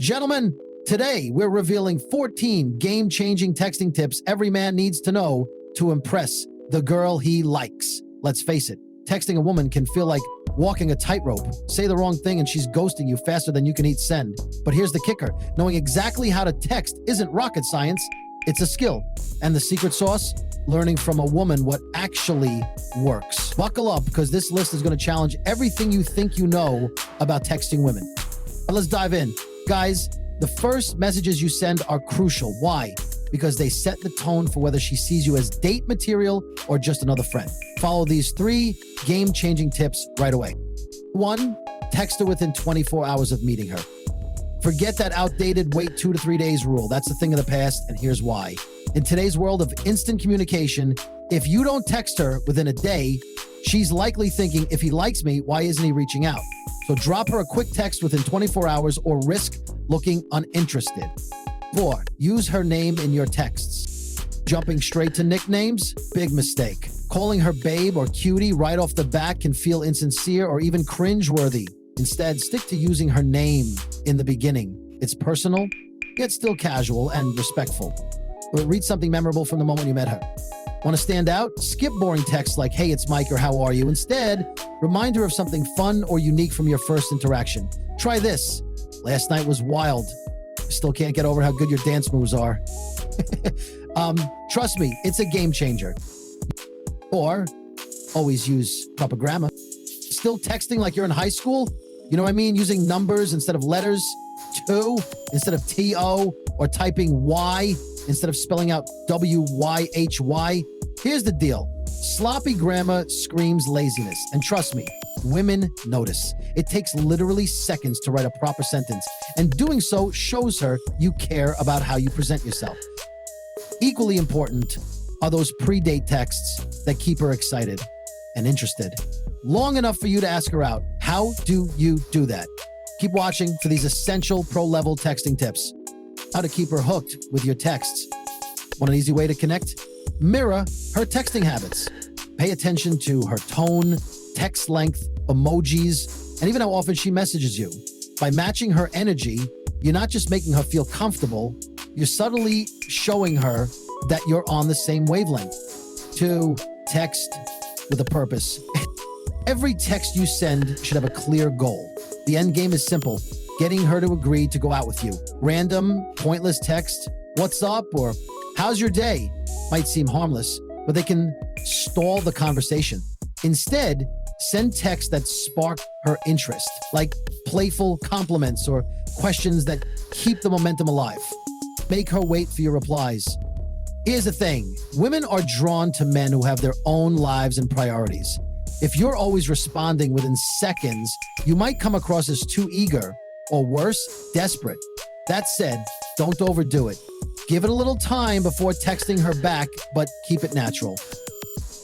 Gentlemen, today we're revealing 14 game-changing texting tips every man needs to know to impress the girl he likes. Let's face it, texting a woman can feel like walking a tightrope. Say the wrong thing and she's ghosting you faster than you can eat send. But here's the kicker. Knowing exactly how to text isn't rocket science. It's a skill. And the secret sauce? Learning from a woman what actually works. Buckle up, because this list is going to challenge everything you think you know about texting women. But let's dive in. Guys, the first messages you send are crucial. Why? Because they set the tone for whether she sees you as date material or just another friend. Follow these 3 game-changing tips right away. 1, text her within 24 hours of meeting her. Forget that outdated wait 2 to 3 days rule. That's a thing of the past, and here's why. In today's world of instant communication, if you don't text her within a day, she's likely thinking, if he likes me, why isn't he reaching out? So drop her a quick text within 24 hours or risk looking uninterested. 4, use her name in your texts. Jumping straight to nicknames? Big mistake. Calling her babe or cutie right off the bat can feel insincere or even cringeworthy. Instead, stick to using her name in the beginning. It's personal, yet still casual and respectful. Read something memorable from the moment you met her. Want to stand out? Skip boring texts like, hey, it's Mike, or how are you? Instead, remind her of something fun or unique from your first interaction. Try this. Last night was wild. Still can't get over how good your dance moves are. Trust me, it's a game changer. Or always use proper grammar. Still texting like you're in high school? You know what I mean? Using numbers instead of letters. To instead of T-O, or typing Y instead of spelling out W-Y-H-Y. Here's the deal. Sloppy grammar screams laziness. And trust me, women notice. It takes literally seconds to write a proper sentence, and doing so shows her you care about how you present yourself. Equally important are those pre-date texts that keep her excited and interested. Long enough for you to ask her out. How do you do that? Keep watching for these essential pro-level texting tips. How to keep her hooked with your texts. Want an easy way to connect? Mirror her texting habits. Pay attention to her tone, text length, emojis, and even how often she messages you. By matching her energy, you're not just making her feel comfortable, you're subtly showing her that you're on the same wavelength. 2, text with a purpose. Every text you send should have a clear goal. The end game is simple. Getting her to agree to go out with you. Random, pointless text, what's up, or how's your day, might seem harmless, but they can stall the conversation. Instead, send texts that spark her interest, like playful compliments or questions that keep the momentum alive. Make her wait for your replies. Here's the thing. Women are drawn to men who have their own lives and priorities. If you're always responding within seconds, you might come across as too eager, or worse, desperate. That said, don't overdo it. Give it a little time before texting her back, but keep it natural.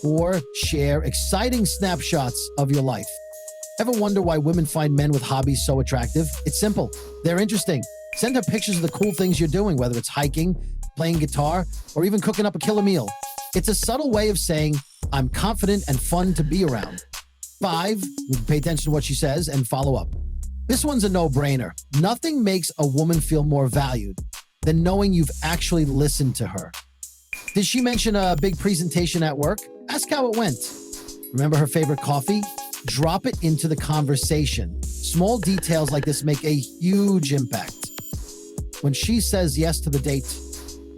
Or share exciting snapshots of your life. Ever wonder why women find men with hobbies so attractive? It's simple. They're interesting. Send her pictures of the cool things you're doing, whether it's hiking, playing guitar, or even cooking up a killer meal. It's a subtle way of saying, I'm confident and fun to be around. 5, pay attention to what she says and follow up. This one's a no-brainer. Nothing makes a woman feel more valued than knowing you've actually listened to her. Did she mention a big presentation at work? Ask how it went. Remember her favorite coffee? Drop it into the conversation. Small details like this make a huge impact. When she says yes to the date,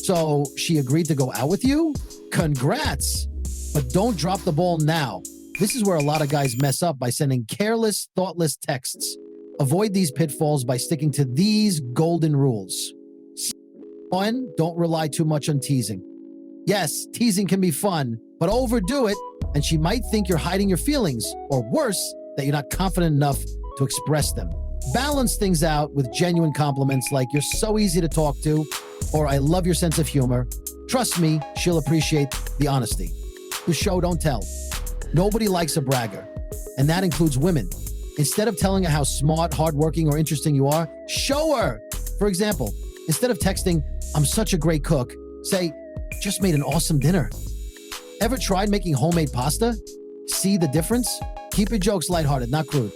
so she agreed to go out with you? Congrats! But don't drop the ball now. This is where a lot of guys mess up by sending careless, thoughtless texts. Avoid these pitfalls by sticking to these golden rules. 1, don't rely too much on teasing. Yes, teasing can be fun, but overdo it, and she might think you're hiding your feelings, or worse, that you're not confident enough to express them. Balance things out with genuine compliments like, you're so easy to talk to, or I love your sense of humor. Trust me, she'll appreciate the honesty. The show, don't tell. Nobody likes a bragger, and that includes women. Instead of telling her how smart, hardworking, or interesting you are, show her. For example, instead of texting, I'm such a great cook, say, just made an awesome dinner. Ever tried making homemade pasta? See the difference? Keep your jokes lighthearted, not crude.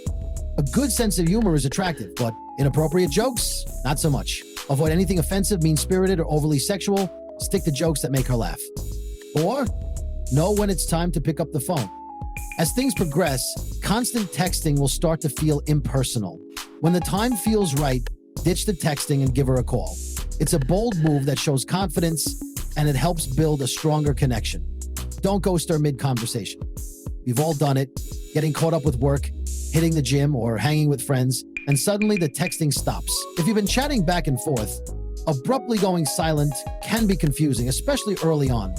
A good sense of humor is attractive, but inappropriate jokes, not so much. Avoid anything offensive, mean-spirited, or overly sexual. Stick to jokes that make her laugh. 4. Know when it's time to pick up the phone. As things progress, constant texting will start to feel impersonal. When the time feels right, ditch the texting and give her a call. It's a bold move that shows confidence, and it helps build a stronger connection. Don't ghost her mid-conversation. We've all done it, getting caught up with work, hitting the gym, or hanging with friends, and suddenly the texting stops. If you've been chatting back and forth, abruptly going silent can be confusing, especially early on.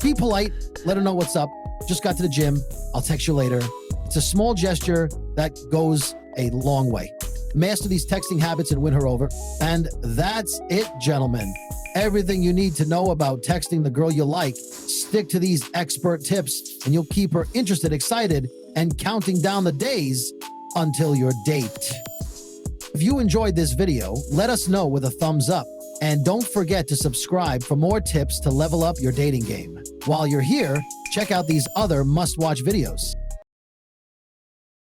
Be polite, let her know what's up. Just got to the gym, I'll text you later. It's a small gesture that goes a long way. Master these texting habits and win her over. And that's it, gentlemen. Everything you need to know about texting the girl you like. Stick to these expert tips and you'll keep her interested, excited, and counting down the days until your date. If you enjoyed this video, let us know with a thumbs up. And don't forget to subscribe for more tips to level up your dating game. While you're here, check out these other must-watch videos.